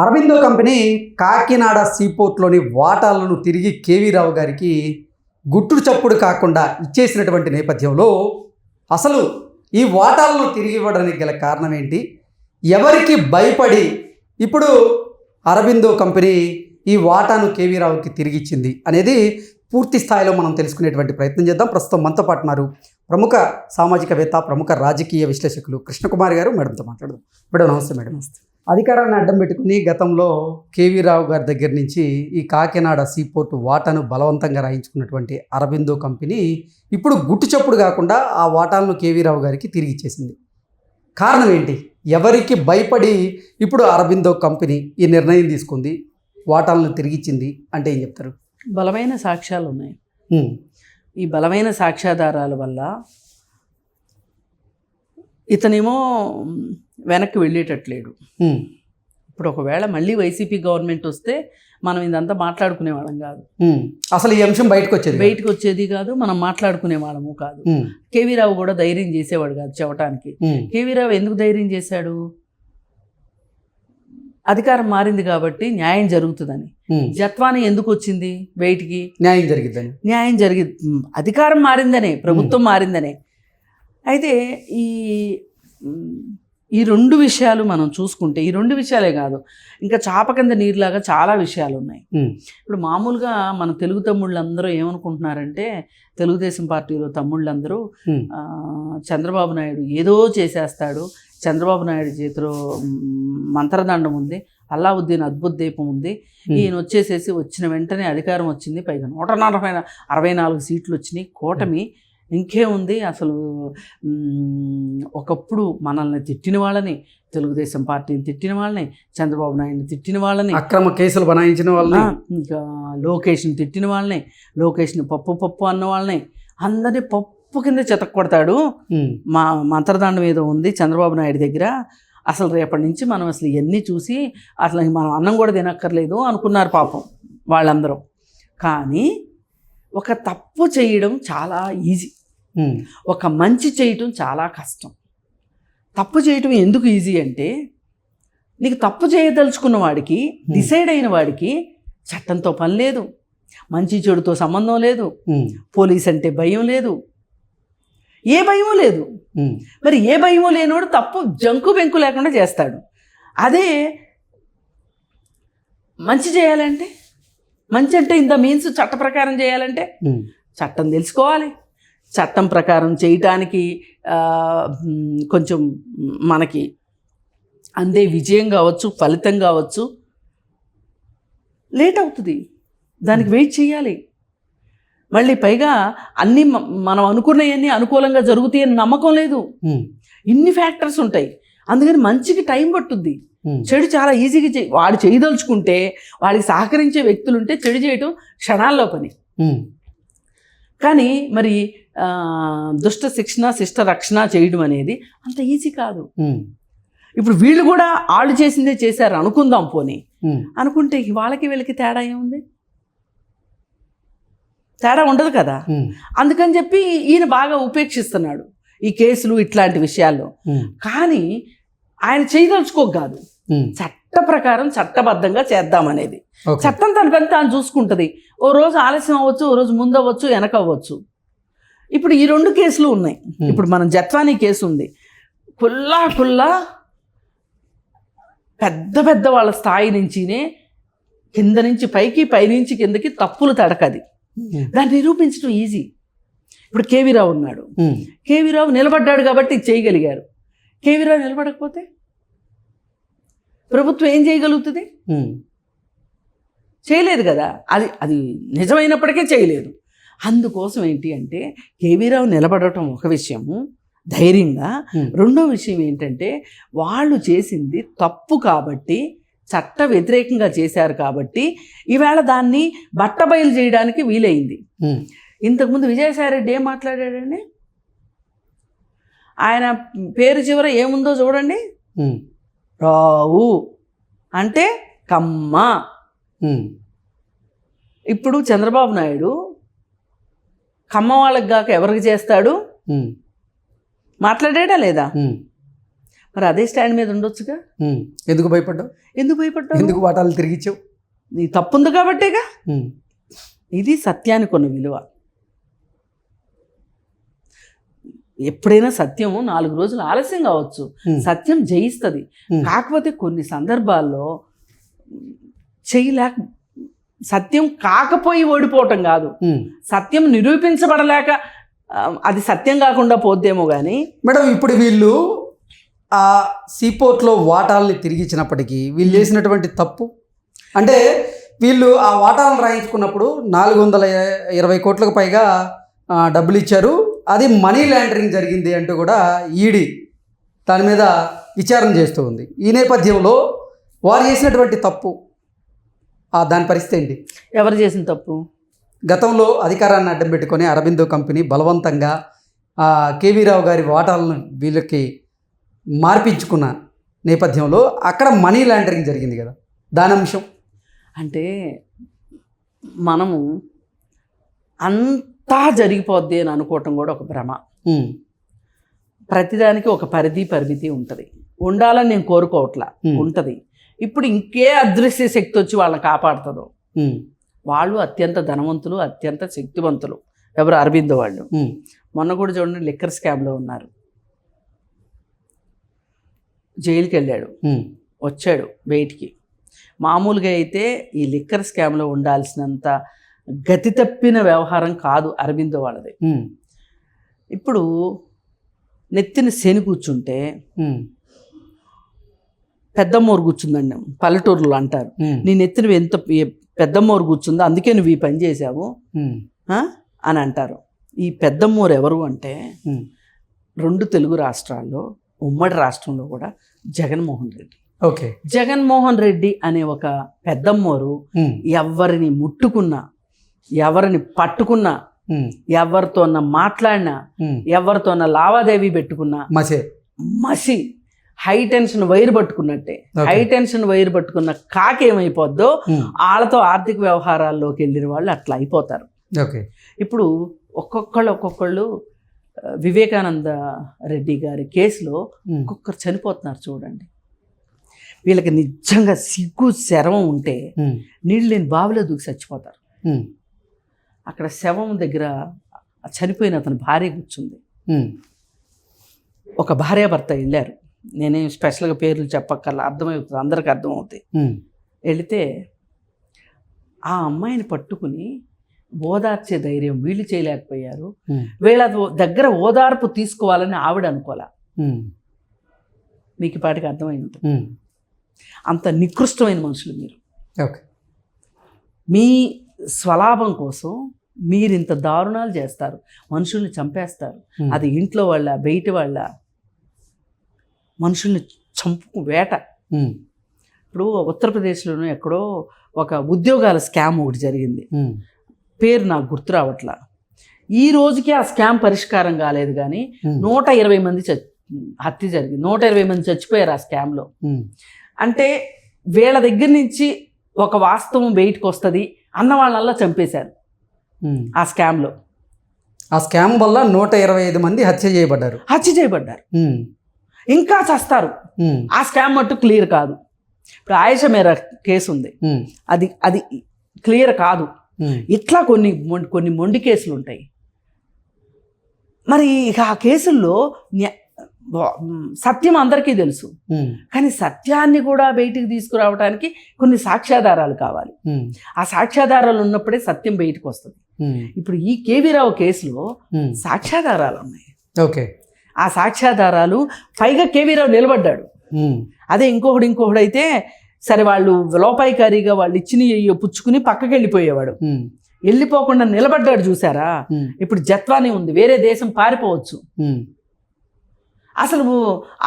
Aurobindo company Kakinada సీపోర్ట్లోని వాటాలను తిరిగి KV రావు గారికి గుట్టుడు చప్పుడు కాకుండా ఇచ్చేసినటువంటి నేపథ్యంలో అసలు ఈ వాటాలను తిరిగి ఇవ్వడానికి గల కారణం ఏంటి, ఎవరికి భయపడి ఇప్పుడు అరబిందో కంపెనీ ఈ వాటాను కేవీ రావుకి తిరిగి ఇచ్చింది అనేది పూర్తి స్థాయిలో మనం తెలుసుకునేటువంటి ప్రయత్నం చేద్దాం. ప్రస్తుతం మనతో పాటు ఉన్నారు ప్రముఖ సామాజికవేత్త, ప్రముఖ రాజకీయ విశ్లేషకులు కృష్ణకుమార్ గారు. మేడంతో మాట్లాడదాం. మేడం నమస్తే. మేడం నమస్తే. అధికారాన్ని అడ్డం పెట్టుకుని గతంలో కేవీ రావు గారి దగ్గర నుంచి ఈ కాకినాడ సీపోర్ట్ వాటాను బలవంతంగా రాయించుకున్నటువంటి అరబిందో కంపెనీ ఇప్పుడు గుట్టు చప్పుడు కాకుండా ఆ వాటాలను కేవీ రావు గారికి తిరిగి ఇచ్చేసింది. కారణం ఏంటి? ఎవరికి భయపడి ఇప్పుడు అరబిందో కంపెనీ ఈ నిర్ణయం తీసుకుంది, వాటాలను తిరిగిచ్చింది అంటే ఏం చెప్తారు? బలమైన సాక్ష్యాలు ఉన్నాయి. ఈ బలమైన సాక్ష్యాధారాల వల్ల ఇతనేమో వెనక్కి వెళ్ళేటట్లేడు. ఇప్పుడు ఒకవేళ మళ్ళీ వైసీపీ గవర్నమెంట్ వస్తే మనం ఇదంతా మాట్లాడుకునేవాళ్ళం కాదు. అసలు ఈ అంశం బయటకు వచ్చేది కాదు, మనం మాట్లాడుకునే వాళ్ళము కాదు. కేవీ రావు కూడా ధైర్యం చేసేవాడు కాదు చెప్పటానికి. కేవీ రావు ఎందుకు ధైర్యం చేశాడు? అధికారం మారింది కాబట్టి న్యాయం జరుగుతుందని. జత్వాని ఎందుకు వచ్చింది బయటికి? న్యాయం జరిగింది. అధికారం మారిందనే, ప్రభుత్వం మారిందనే. అయితే ఈ రెండు విషయాలు మనం చూసుకుంటే, ఈ రెండు విషయాలే కాదు, ఇంకా చాప కింద నీరులాగా చాలా విషయాలు ఉన్నాయి. ఇప్పుడు మామూలుగా మన తెలుగు తమ్ముళ్ళందరూ ఏమనుకుంటున్నారంటే, తెలుగుదేశం పార్టీలో తమ్ముళ్ళందరూ చంద్రబాబు నాయుడు ఏదో చేసేస్తాడు, చంద్రబాబు నాయుడు చేతిలో మంత్రదండం ఉంది, అల్లావుద్దీన్ అద్భుత దీపం ఉంది, ఈయన వచ్చేసేసి వచ్చిన వెంటనే అధికారం వచ్చింది, పైగా 164 సీట్లు వచ్చినాయి, కూటమి ఇంకేముంది. అసలు ఒకప్పుడు మనల్ని తిట్టిన వాళ్ళని, తెలుగుదేశం పార్టీని తిట్టిన వాళ్ళని, చంద్రబాబు నాయుడిని తిట్టిన వాళ్ళని, అక్రమ కేసులు బనాయించిన వాళ్ళని, ఇంకా లోకేష్ని తిట్టిన వాళ్ళని, లోకేష్ని పప్పు అన్న వాళ్ళని అందరినీ పప్పు కింద చెతక్కొడతాడు. మా మంత్రదండం ఏదో ఉంది చంద్రబాబు నాయుడు దగ్గర, అసలు రేపటి నుంచి మనం అసలు ఇవన్నీ చూసి అసలు మనం అన్నం కూడా తినక్కర్లేదు అనుకున్నారు పాపం వాళ్ళందరూ. కానీ ఒక తప్పు చేయడం చాలా ఈజీ, ఒక మంచి చేయటం చాలా కష్టం. తప్పు చేయటం ఎందుకు ఈజీ అంటే, నీకు తప్పు చేయదలుచుకున్న వాడికి, డిసైడ్ అయిన వాడికి చట్టంతో పని లేదు, మంచి చెడుతో సంబంధం లేదు, పోలీస్ అంటే భయం లేదు, ఏ భయమూ లేదు. మరి ఏ భయమూ లేనివాడు తప్పు జంకు బెంకు లేకుండా చేస్తాడు. అదే మంచి చేయాలంటే, మంచి అంటే ఇంత మీన్స్ చట్ట ప్రకారం చేయాలంటే చట్టం తెలుసుకోవాలి. చట్టం ప్రకారం చేయటానికి కొంచెం మనకి అందే విజయం కావచ్చు, ఫలితం కావచ్చు, లేట్ అవుతుంది, దానికి వెయిట్ చేయాలి. మళ్ళీ పైగా అన్నీ మనం అనుకున్నవన్నీ అనుకూలంగా జరుగుతాయని నమ్మకం లేదు. ఇన్ని ఫ్యాక్టర్స్ ఉంటాయి. అందుకని మంచికి టైం పట్టుద్ది. చెడు చాలా ఈజీగా వాడు చేయదలుచుకుంటే, వాడికి సహకరించే వ్యక్తులు ఉంటే చెడు చేయటం క్షణాల్లో పని. కానీ మరి దుష్ట శిక్షణ శిష్ట రక్షణ చేయడం అనేది అంత ఈజీ కాదు. ఇప్పుడు వీళ్ళు కూడా వాళ్ళు చేసిందే చేశారు అనుకుందాం, పోనీ అనుకుంటే వాళ్ళకి వీళ్ళకి తేడా ఏముంది? తేడా ఉండదు కదా. అందుకని చెప్పి ఈయన బాగా ఉపేక్షిస్తున్నాడు ఈ కేసులు ఇట్లాంటి విషయాల్లో. కానీ ఆయన చేయదలుచుకోక కాదు, చట్ట ప్రకారం చట్టబద్ధంగా చేద్దామనేది. చట్టం తనకని తాను చూసుకుంటుంది. ఓ రోజు ఆలస్యం అవ్వచ్చు, ఓ రోజు ముందు అవ్వచ్చు, వెనక అవ్వచ్చు. ఇప్పుడు ఈ రెండు కేసులు ఉన్నాయి. ఇప్పుడు మనం జత్వానీ కేసు ఉంది. కుల్లా పెద్ద వాళ్ళ స్థాయి నుంచినే కింద నుంచి పైకి, పైనుంచి కిందకి తప్పులు తడకది. దాన్ని నిరూపించడం ఈజీ. ఇప్పుడు కేవీ రావు ఉన్నాడు, కేవీ రావు నిలబడ్డాడు కాబట్టి చేయగలిగారు. కేవీ రావు నిలబడకపోతే ప్రభుత్వం ఏం చేయగలుగుతుంది? చేయలేదు కదా. అది నిజమైనప్పటికీ చేయలేదు. అందుకోసం ఏంటి అంటే, కేవీ రావు నిలబడటం ఒక విషయము ధైర్యంగా, రెండో విషయం ఏంటంటే, వాళ్ళు చేసింది తప్పు కాబట్టి, చట్ట వ్యతిరేకంగా చేశారు కాబట్టి ఈవేళ దాన్ని బట్టబయలు చేయడానికి వీలైంది. ఇంతకుముందు విజయసాయిరెడ్డి ఏం మాట్లాడాడండి? ఆయన పేరు చివర ఏముందో చూడండి, రావు అంటే కమ్మ. ఇప్పుడు చంద్రబాబు నాయుడు కమ్మ వాళ్ళకి కాక ఎవరికి చేస్తాడు? మాట్లాడాడా లేదా? మరి అదే స్టాండ్ మీద ఉండొచ్చుగా. ఎందుకు భయపడ్డావు? ఎందుకు భయపడ్డావు? ఎందుకు వాటాలు తిరిగిచ్చావు? నీ తప్పుంది కాబట్టేగా. ఇది సత్యానికి ఉన్న విలువ. ఎప్పుడైనా సత్యం 4 రోజులు ఆలస్యం కావచ్చు, సత్యం జయిస్తుంది. కాకపోతే కొన్ని సందర్భాల్లో చేయలేక, సత్యం కాకపోయి ఓడిపోవటం కాదు, సత్యం నిరూపించబడలేక అది సత్యం కాకుండా పోద్దేమో కానీ. మేడం, ఇప్పుడు వీళ్ళు ఆ సీపోర్ట్లో వాటాలని తిరిగిచ్చినప్పటికీ వీళ్ళు చేసినటువంటి తప్పు అంటే, వీళ్ళు ఆ వాటాలను రాయించుకున్నప్పుడు 420 కోట్లకు పైగా డబ్బులు ఇచ్చారు, అది మనీ లాండరింగ్ జరిగింది అంటూ కూడా ఈడీ దాని మీద విచారణ చేస్తూ ఉంది. ఈ నేపథ్యంలో వారు చేసినటువంటి తప్పు, దాని పరిస్థితి ఏంటి? ఎవరు చేసిన తప్పు? గతంలో అధికారాన్ని అడ్డం పెట్టుకొని అరబిందో కంపెనీ బలవంతంగా కేవీ రావు గారి వాటాలను వీళ్ళకి మార్పించుకున్న నేపథ్యంలో అక్కడ మనీ లాండరింగ్ జరిగింది కదా, దాని అంశం అంటే మనము అంతా జరిగిపోద్ది అని అనుకోవటం కూడా ఒక భ్రమ. ప్రతిదానికి ఒక పరిమితి ఉంటుంది. ఉండాలని నేను కోరుకోవట్లా, ఉంటుంది. ఇప్పుడు ఇంకే అదృశ్య శక్తి వచ్చి వాళ్ళని కాపాడుతుందో. వాళ్ళు అత్యంత ధనవంతులు, అత్యంత శక్తివంతులు. ఎవరు? అరబిందో వాళ్ళు. మొన్న కూడా చూడండి, లిక్కర్ స్కామ్లో ఉన్నారు. జైలుకి వెళ్ళాడు, వచ్చాడు బయటికి. మామూలుగా అయితే ఈ లిక్కర్ స్కామ్లో ఉండాల్సినంత గతి తప్పిన వ్యవహారం కాదు అరబిందో వాళ్ళది. ఇప్పుడు నెత్తిన శని కూర్చుంటే పెద్దమ్మోరు కూర్చుందండి, పల్లెటూరులో అంటారు. నీ నెత్తిన ఎంత పెద్దమ్మోరు కూర్చుందో అందుకే నువ్వు ఈ పని చేశావు అని అంటారు. ఈ పెద్దమ్మోరు ఎవరు అంటే 2 తెలుగు రాష్ట్రాల్లో, ఉమ్మడి రాష్ట్రంలో కూడా జగన్మోహన్ రెడ్డి. ఓకే, జగన్మోహన్ రెడ్డి అనే ఒక పెద్దమ్మోరు ఎవరిని ముట్టుకున్నా, ఎవరిని పట్టుకున్నా, ఎవరితోన మాట్లాడినా, ఎవరితోన లావాదేవీ పెట్టుకున్నా మసి హై టెన్షన్ వైర్ పట్టుకున్నట్టే. హై టెన్షన్ వైర్ పట్టుకున్న కాకి ఏమైపోద్దో వాళ్ళతో ఆర్థిక వ్యవహారాల్లోకి వెళ్ళిన వాళ్ళు అట్లా అయిపోతారు. ఇప్పుడు ఒక్కొక్కళ్ళు వివేకానంద రెడ్డి గారి కేసులో ఒక్కొక్కరు చనిపోతున్నారు చూడండి. వీళ్ళకి నిజంగా సిగ్గు శరం ఉంటే నీళ్ళు లేని బావిలో దూకి చచ్చిపోతారు. అక్కడ శవం దగ్గర చనిపోయిన అతని భార్య కూర్చుంది. ఒక భార్యాభర్త వెళ్ళారు. నేనేం స్పెషల్గా పేర్లు చెప్పక్కర్లా, అర్థమవుతుంది, అందరికి అర్థమవుతాయి. వెళితే ఆ అమ్మాయిని పట్టుకుని ఓదార్చే ధైర్యం వీళ్ళు చేయలేకపోయారు. వీళ్ళ దగ్గర ఓదార్పు తీసుకోవాలని ఆవిడ అనుకోలే. మీకు పాటికి అర్థమై ఉంటుంది. అంత నికృష్టమైన మనుషులు మీరు. మీ స్వలాభం కోసం మీరు ఇంత దారుణాలు చేస్తారు, మనుషుల్ని చంపేస్తారు. అది ఇంట్లో వాళ్ళ, బయట వాళ్ళ, మనుషుల్ని చంపు వేట. ఇప్పుడు ఉత్తరప్రదేశ్లోనూ ఎక్కడో ఒక ఉద్యోగాల స్కామ్ ఒకటి జరిగింది, పేరు నాకు గుర్తు రావట్లా. ఈ రోజుకి ఆ స్కామ్ పరిష్కారం కాలేదు, కానీ 120 మంది హత్య జరిగింది, 120 మంది చచ్చిపోయారు ఆ స్కామ్లో. అంటే వీళ్ళ దగ్గర నుంచి ఒక వాస్తవం బయటకు వస్తుంది అన్న వాళ్ళల్లా చంపేశారు ఆ స్కామ్లో. ఆ స్కామ్ వల్ల 125 మంది హత్య చేయబడ్డారు. ఇంకా చస్తారు. ఆ స్కామ్ మట్టు క్లియర్ కాదు. ఇప్పుడు ఆయేషా మేరా కేసు ఉంది, అది క్లియర్ కాదు. ఇట్లా కొన్ని మొండి కేసులు ఉంటాయి. మరి ఇక ఆ కేసుల్లో సత్యం అందరికీ తెలుసు, కానీ సత్యాన్ని కూడా బయటికి తీసుకురావడానికి కొన్ని సాక్ష్యాధారాలు కావాలి. ఆ సాక్ష్యాధారాలు ఉన్నప్పుడే సత్యం బయటకు వస్తుంది. ఇప్పుడు ఈ కేవీ రావు కేసులో సాక్ష్యాధారాలు ఉన్నాయి. ఆ సాక్ష్యాధారాలు పైగా కేవీ రావు నిలబడ్డాడు. అదే ఇంకొకడు అయితే సరే వాళ్ళు లోపాయికారిగా వాళ్ళు ఇచ్చిన పుచ్చుకుని పక్కకి వెళ్ళిపోయేవాడు. వెళ్ళిపోకుండా నిలబడ్డాడు చూసారా. ఇప్పుడు జత్వాని ఉంది, వేరే దేశం పారిపోవచ్చు. అసలు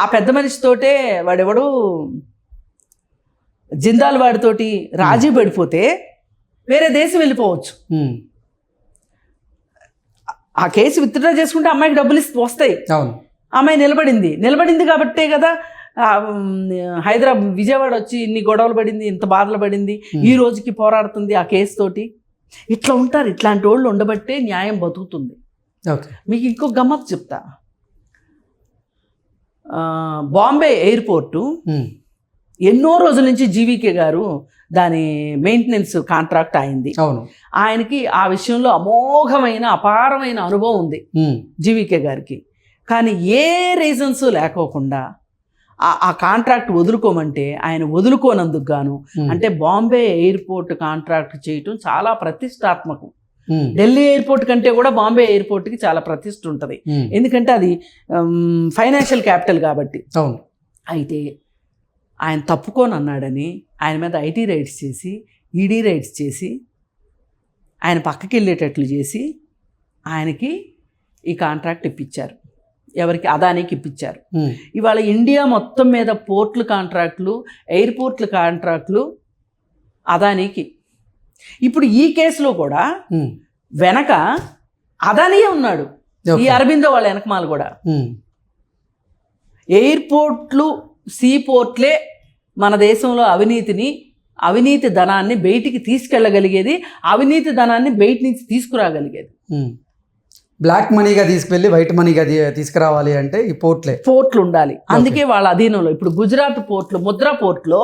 ఆ పెద్ద మనిషితోటే వాడెవడు జిందాల్ వాడితోటి రాజీ పడిపోతే వేరే దేశం వెళ్ళిపోవచ్చు. ఆ కేసు విత్డ్రా చేసుకుంటే అమ్మాయికి డబ్బులు వస్తాయి. అమ్మాయి నిలబడింది కాబట్టే కదా విజయవాడ వచ్చి ఇన్ని గొడవలు పడింది, ఇంత బాధలు పడింది, ఈ రోజుకి పోరాడుతుంది ఆ కేసు తోటి. ఇట్లా ఉంటారు. ఇట్లాంటి వాళ్ళు ఉండబట్టే న్యాయం బతుకుతుంది. మీకు ఇంకో గమ్మత్తు చెప్తా. బాంబే ఎయిర్పోర్టు ఎన్నో రోజుల నుంచి జీవీకే గారు దాని మెయింటెనెన్స్ కాంట్రాక్ట్ అయింది. అవును, ఆయనకి ఆ విషయంలో అమోఘమైన అపారమైన అనుభవం ఉంది జీవీకే గారికి. కానీ ఏ రీజన్స్ లేకోకుండా ఆ కాంట్రాక్ట్ వదులుకోమంటే ఆయన వదులుకోనందుకు గాను, అంటే బాంబే ఎయిర్పోర్ట్ కాంట్రాక్ట్ చేయటం చాలా ప్రతిష్టాత్మకం. ఢిల్లీ ఎయిర్పోర్ట్ కంటే కూడా బాంబే ఎయిర్పోర్ట్కి చాలా ప్రతిష్ఠ ఉంటుంది, ఎందుకంటే అది ఫైనాన్షియల్ క్యాపిటల్ కాబట్టి. అవును. అయితే ఆయన తప్పుకొని అన్నాడని ఆయన మీద ఐటీ రైడ్స్ చేసి, ఈడీ రైడ్స్ చేసి, ఆయన పక్కకి వెళ్ళేటట్లు చేసి ఆయనకి ఈ కాంట్రాక్ట్ ఇప్పించారు. ఎవరికి? అదానికి ఇప్పించారు. ఇవాళ ఇండియా మొత్తం మీద పోర్ట్ల కాంట్రాక్టులు, ఎయిర్పోర్ట్ల కాంట్రాక్టులు అదానికి. ఇప్పుడు ఈ కేసులో కూడా వెనక అదానియే ఉన్నాడు, ఈ అరబిందో వాళ్ళ వెనకమాల కూడా. ఎయిర్పోర్ట్లు, సీ పోర్ట్లే మన దేశంలో అవినీతి ధనాన్ని బయటికి తీసుకెళ్ళగలిగేది, అవినీతి ధనాన్ని బయట నుంచి తీసుకురాగలిగేది. బ్లాక్ మనీగా తీసుకువెళ్ళి వైట్ మనీగా తీసుకురావాలి అంటే ఈ పోర్ట్లు ఉండాలి. అందుకే వాళ్ళ అధీనంలో ఇప్పుడు గుజరాత్ పోర్ట్లు, ముద్రా పోర్ట్లో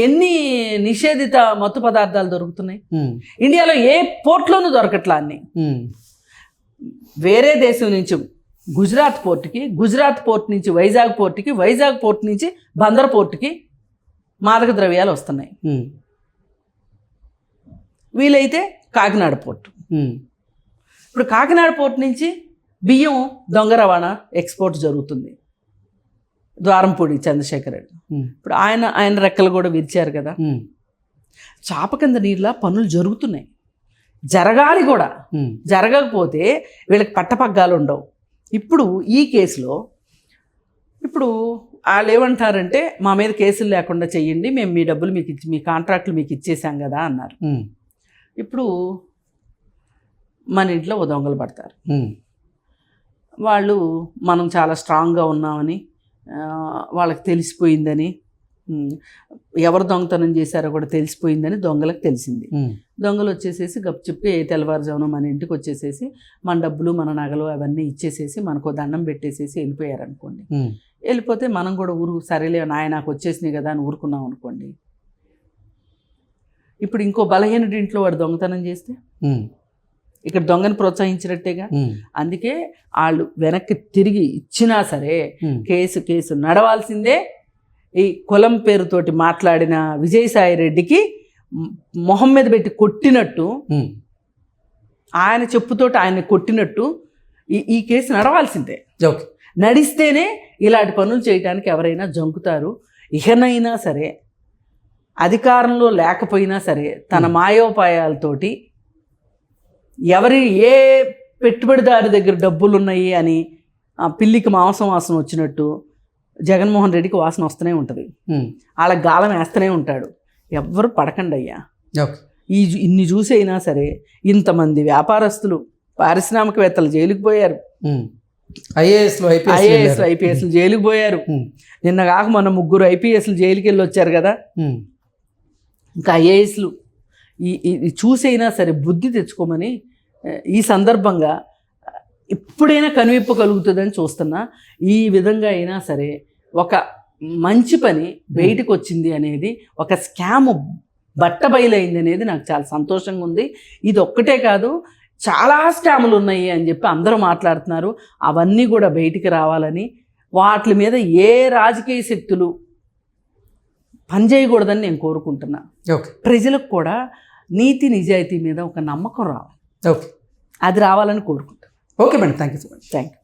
ఎన్ని నిషేధిత మత్తు పదార్థాలు దొరుకుతున్నాయి? ఇండియాలో ఏ పోర్ట్లోనూ దొరకట్లా అన్ని. వేరే దేశం నుంచి గుజరాత్ పోర్టుకి, గుజరాత్ పోర్ట్ నుంచి వైజాగ్ పోర్టుకి, వైజాగ్ పోర్ట్ నుంచి బందర్ పోర్టుకి మాదక ద్రవ్యాలు వస్తున్నాయి. వీలైతే కాకినాడ పోర్టు. ఇప్పుడు కాకినాడ పోర్ట్ నుంచి బియ్యం దొంగ రవాణా ఎక్స్పోర్ట్ జరుగుతుంది. ద్వారంపూడి చంద్రశేఖర్ రెడ్డి ఇప్పుడు ఆయన రెక్కలు కూడా విరిచారు కదా. చాప కింద నీళ్ళ పనులు జరుగుతున్నాయి, జరగాలి కూడా. జరగకపోతే వీళ్ళకి పట్టపగ్గాలు ఉండవు. ఇప్పుడు ఈ కేసులో ఇప్పుడు వాళ్ళు ఏమంటారంటే, మా మీద కేసులు లేకుండా చెయ్యండి, మేము మీ డబ్బులు మీకు మీ కాంట్రాక్టులు మీకు ఇచ్చేసాం కదా అన్నారు. ఇప్పుడు మన ఇంట్లో ఓ దొంగలు పడతారు. వాళ్ళు మనం చాలా స్ట్రాంగ్గా ఉన్నామని, వాళ్ళకి తెలిసిపోయిందని, ఎవరు దొంగతనం చేశారో కూడా తెలిసిపోయిందని దొంగలకు తెలిసింది. దొంగలు వచ్చేసేసి గప్చిప్గా ఏ తెల్లవారుజామున మన ఇంటికి వచ్చేసేసి మన డబ్బులు, మన నగలు అవన్నీ ఇచ్చేసేసి మనకు దండం పెట్టేసేసి వెళ్ళిపోయారు అనుకోండి. వెళ్ళిపోతే మనం కూడా సరేలే నాకు వచ్చేసినాయి కదా అని ఊరుకున్నాం అనుకోండి. ఇప్పుడు ఇంకో బలహీనుడి ఇంట్లో వాడు దొంగతనం చేస్తే ఇక్కడ దొంగని ప్రోత్సహించినట్టేగా. అందుకే వాళ్ళు వెనక్కి తిరిగి ఇచ్చినా సరే కేసు నడవాల్సిందే. ఈ కులం పేరుతోటి మాట్లాడిన విజయసాయి రెడ్డికి మొహం మీద పెట్టి కొట్టినట్టు, ఆయన చెప్పుతోటి ఆయన కొట్టినట్టు ఈ కేసు నడవాల్సిందే. నడిస్తేనే ఇలాంటి పనులు చేయడానికి ఎవరైనా జంకుతారు. ఇకనైనా సరే అధికారంలో లేకపోయినా సరే తన మాయోపాయాలతోటి ఏ పెట్టుబడిదారు దగ్గర డబ్బులు ఉన్నాయి అని పిల్లికి మాంసం వాసన వచ్చినట్టు జగన్మోహన్ రెడ్డికి వాసన వస్తూనే ఉంటుంది. వాళ్ళకి గాలం వేస్తూనే ఉంటాడు. ఎవ్వరు పడకండి అయ్యా. ఇన్ని చూసి అయినా సరే ఇంతమంది వ్యాపారస్తులు, పారిశ్రామికవేత్తలు జైలుకి పోయారు, ఐపీఎస్లు జైలుకి పోయారు. నిన్న కాక మన 3 ఐపీఎస్లు జైలుకి వెళ్ళి వచ్చారు కదా. ఇంకా ఐఏఎస్లు చూసైనా సరే బుద్ధి తెచ్చుకోమని ఈ సందర్భంగా ఇప్పుడైనా కనువిప్పు కలుగుతుందని చూస్తున్నా. ఈ విధంగా అయినా సరే ఒక మంచి పని బయటకు వచ్చింది అనేది, ఒక స్కామ్ బట్టబయలైంది అనేది నాకు చాలా సంతోషంగా ఉంది. ఇది ఒక్కటే కాదు, చాలా స్కాములు ఉన్నాయి అని చెప్పి అందరూ మాట్లాడుతున్నారు. అవన్నీ కూడా బయటికి రావాలని, వాటి మీద ఏ రాజకీయ శక్తులు పనిచేయకూడదని నేను కోరుకుంటున్నా. ప్రజలకు కూడా నీతి నిజాయితీ మీద ఒక నమ్మకం రావాలి. అది రావాలని కోరుకుంటాను. Okay madam, thank you so much. Thank you.